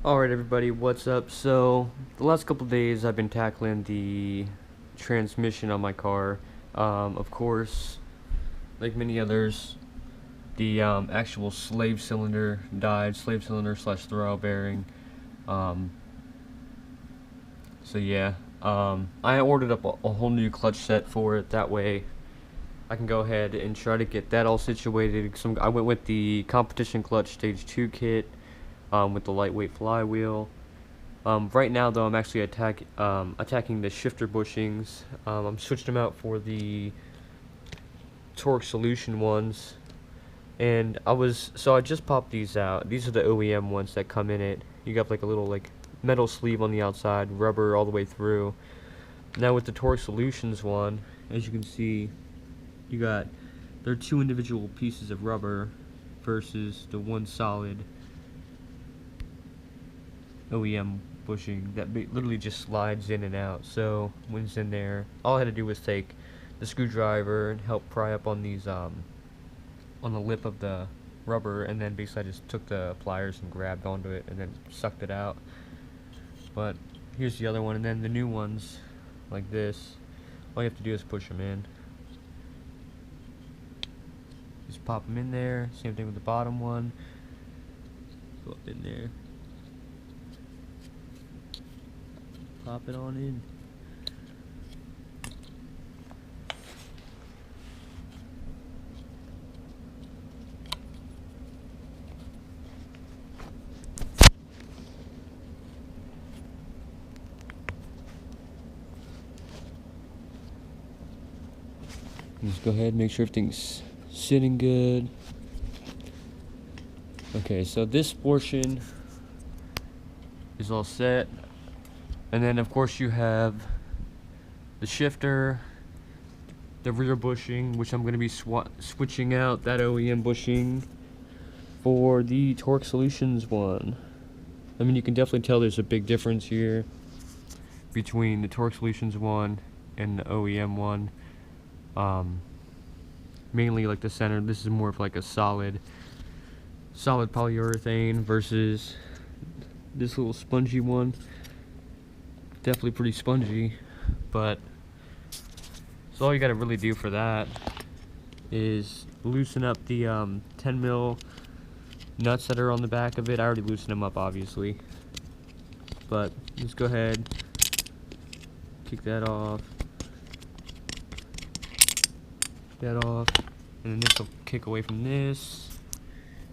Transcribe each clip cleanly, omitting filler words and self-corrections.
Alright everybody, what's up? So, the last couple days I've been tackling the transmission on my car. Of course, like many others, the actual slave cylinder died, slave cylinder slash throw bearing. Um, so yeah, I ordered up a whole new clutch set for it, that way I can go ahead and try to get that all situated. I went with the competition clutch stage 2 kit with the lightweight flywheel. Right now, though, I'm actually attacking the shifter bushings. I'm switching them out for the torque solution ones, and I just popped these out. These are the OEM ones that come in it. You got like a little metal sleeve on the outside, rubber all the way through. Now with the torque solutions one, as you can see, there are two individual pieces of rubber versus the one solid OEM bushing that literally just slides in and out. So when it's in there, all I had to do was take the screwdriver and help pry up on these on the lip of the rubber, and then basically I just took the pliers and grabbed onto it and then sucked it out. But here's the other one, and then the new ones like this, all you have to do is push them in. Just pop them in there. Same thing with the bottom one. Go up in there. Pop it on in. Just go ahead and make sure everything's sitting good. Okay, so this portion is all set. And then of course you have the shifter, the rear bushing, which I'm going to be switching out that OEM bushing for the Torque Solutions one. I mean, you can definitely tell there's a big difference here between the Torque Solutions one and the OEM one. Mainly like the center, this is more of like a solid polyurethane versus this little spongy one. Definitely pretty spongy, but so all you gotta really do for that is loosen up the 10 mil nuts that are on the back of it. I already loosened them up, obviously, but just go ahead, kick that off, and then this will kick away from this,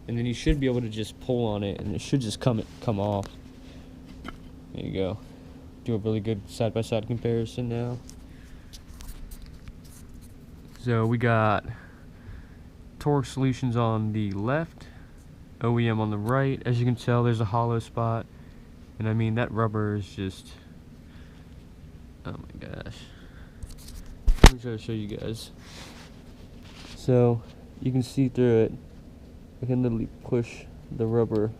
and then you should be able to just pull on it, and it should just come off. There you go. Do a really good side-by-side comparison now. So we got Torque Solutions on the left, OEM on the right. As you can tell, there's a hollow spot, and I mean that rubber is just, oh my gosh. Let me try to show you guys. So you can see through it. I can literally push the rubber.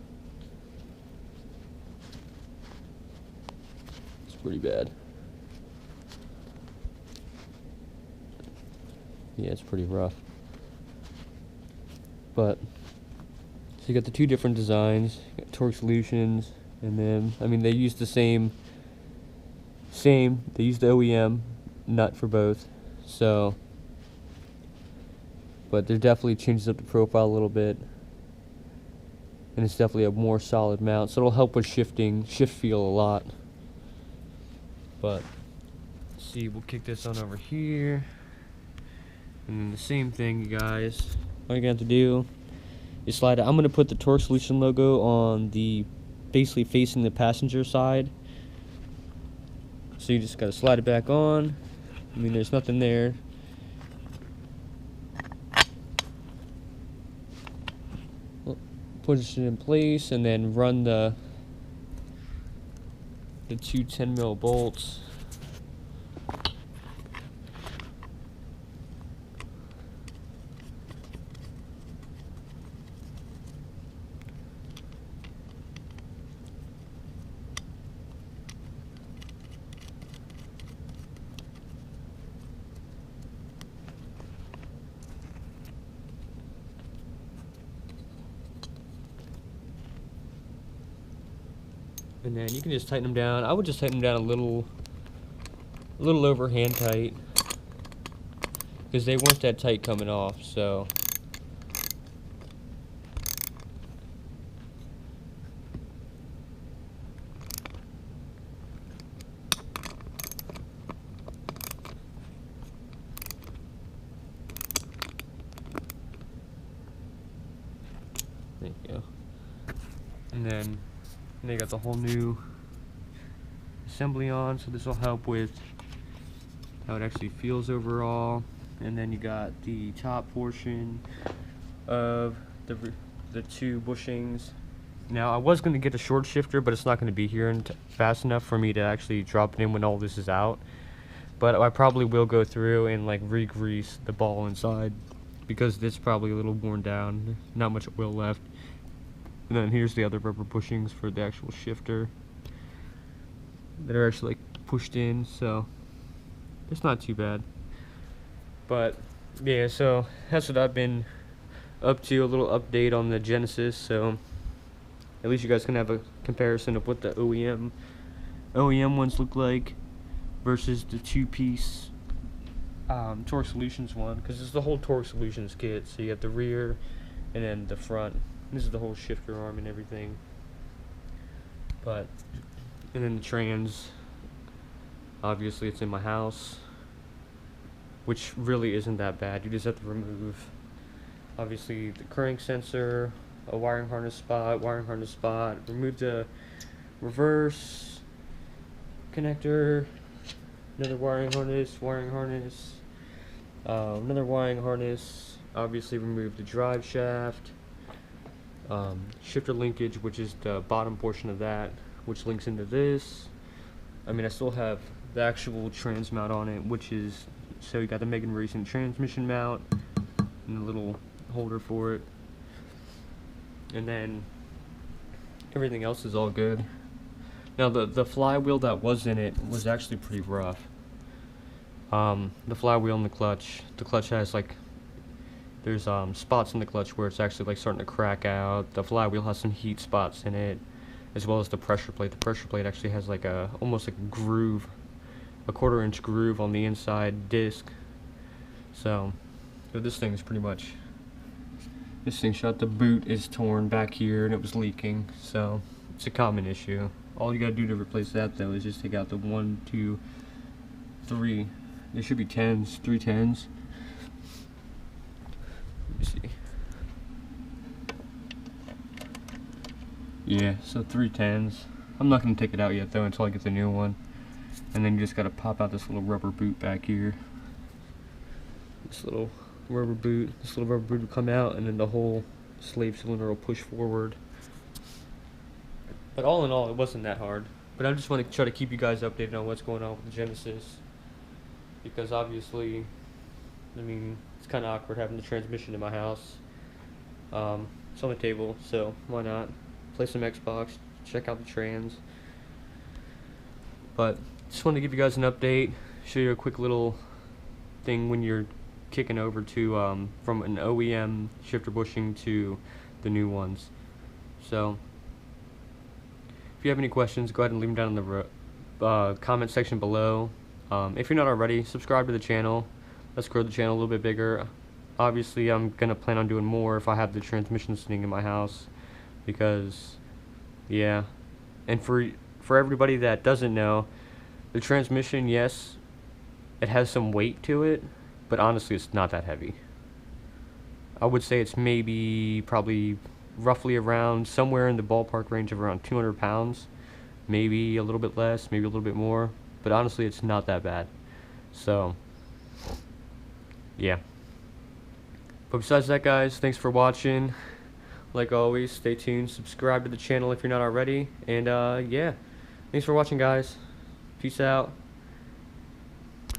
It's pretty bad. Yeah, it's pretty rough. But so you got the two different designs, you got Torque Solutions, and then I mean they use the same. They use the OEM nut for both. So, but there definitely changes up the profile a little bit, and it's definitely a more solid mount, so it'll help with shift feel a lot. But let's see, we'll kick this on over here, and then the same thing, you guys. All you're gonna have to do is slide it. I'm gonna put the Torque Solution logo on the basically facing the passenger side, so you just gotta slide it back on. I mean, there's nothing there. Push it in place, and then run the two 10 mil bolts. And then you can just tighten them down. I would just tighten them down a little over hand tight, because they weren't that tight coming off. So there you go. And then they got the whole new assembly on, so this will help with how it actually feels overall. And then you got the top portion of the two bushings. Now I was going to get a short shifter, but it's not going to be here fast enough for me to actually drop it in when all this is out. But I probably will go through and like re-grease the ball inside, because it's probably a little worn down, not much oil left. And then here's the other rubber bushings for the actual shifter that are actually like pushed in, so it's not too bad. But yeah, so that's what I've been up to, a little update on the Genesis, so at least you guys can have a comparison of what the OEM ones look like versus the two-piece Torque Solutions one, because it's the whole Torque Solutions kit. So you have the rear and then the front. This is the whole shifter arm and everything. But and then the trans, obviously it's in my house, which really isn't that bad. You just have to remove obviously the crank sensor, a wiring harness spot, remove the reverse connector, another wiring harness, another wiring harness, obviously remove the drive shaft, shifter linkage, which is the bottom portion of that, which links into this. I mean, I still have the actual trans mount on it, which is, so you got the Megan Racing transmission mount and a little holder for it, and then everything else is all good. Now the flywheel that was in it was actually pretty rough. The flywheel and the clutch has like, there's spots in the clutch where it's actually like starting to crack out. The flywheel has some heat spots in it, as well as the pressure plate. The pressure plate actually has like almost like a groove, a 1/4 inch groove on the inside disc. So this thing is pretty much, this thing shot. The boot is torn back here and it was leaking, so it's a common issue. All you gotta do to replace that though is just take out the 1, 2, 3. There should be 10s, 3 10s. Let me see. Yeah, so 3 10s. I'm not gonna take it out yet though until I get the new one. And then you just gotta pop out this little rubber boot back here. This little rubber boot will come out, and then the whole slave cylinder will push forward. But all in all, it wasn't that hard. But I just want to try to keep you guys updated on what's going on with the Genesis, because obviously, I mean, it's kind of awkward having the transmission in my house. It's on the table, so why not play some Xbox, check out the trans. But just wanted to give you guys an update, show you a quick little thing when you're kicking over to from an OEM shifter bushing to the new ones. So if you have any questions, go ahead and leave them down in the comment section below. If you're not already, subscribe to the channel. Let's grow the channel a little bit bigger. Obviously, I'm gonna plan on doing more if I have the transmission sitting in my house, because yeah. And for everybody that doesn't know, the transmission, yes, it has some weight to it, but honestly it's not that heavy. I would say it's probably roughly around somewhere in the ballpark range of around 200 pounds, maybe a little bit less, maybe a little bit more, but honestly it's not that bad. So yeah. But besides that, guys, thanks for watching. Like always, stay tuned, subscribe to the channel if you're not already, and yeah, thanks for watching, guys. Peace out.